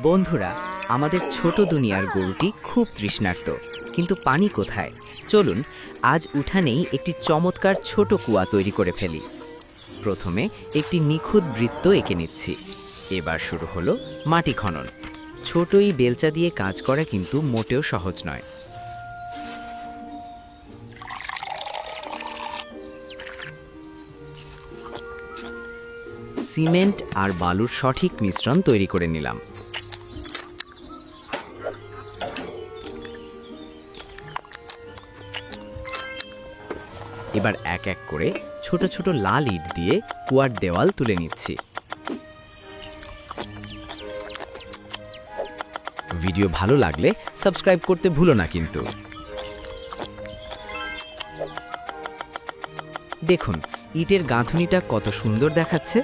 বন্ধুরা, আমাদের ছোট দুনিয়ার গরুটি খুব তৃষ্ণার্ত, কিন্তু পানি কোথায়? চলুন আজ উঠানেই একটি চমৎকার ছোট কুয়া তৈরি করে ফেলি। প্রথমে একটি নিখুঁত বৃত্ত এঁকে নিচ্ছি। এবার শুরু হলো মাটি খনন। ছোট এই বেলচা দিয়ে কাজ করা কিন্তু মোটেও সহজ নয়। সিমেন্ট আর বালুর সঠিক মিশ্রণ তৈরি করে নিলাম। এবার এক এক করে ছোট ছোট লাল ইট দিয়ে কুয়ার দেওয়াল তুলে নিচ্ছি। ভিডিও ভালো লাগলে সাবস্ক্রাইব করতে ভুলো না কিন্তু। দেখুন ইটের গাঁথুনিটা কত সুন্দর দেখাচ্ছে।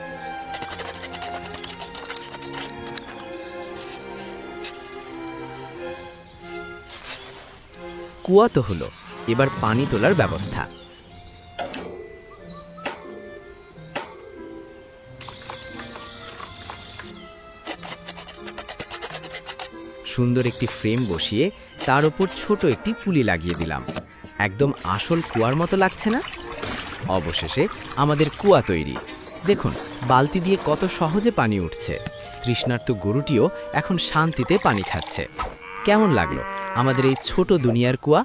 কুয়া তো হলো, এবার পানি তোলার ব্যবস্থা। সুন্দর একটি ফ্রেম বসিয়ে তার উপর ছোট একটি পুলি লাগিয়ে দিলাম। একদম আসল কুয়ার মতো লাগছে না? অবশেষে আমাদের কুয়া তৈরি। দেখুন বালতি দিয়ে কত সহজে পানি উঠছে। তৃষ্ণার্ত গরুটিও এখন শান্তিতে পানি খাচ্ছে। কেমন লাগলো আমাদের এই ছোট দুনিয়ার কুয়া?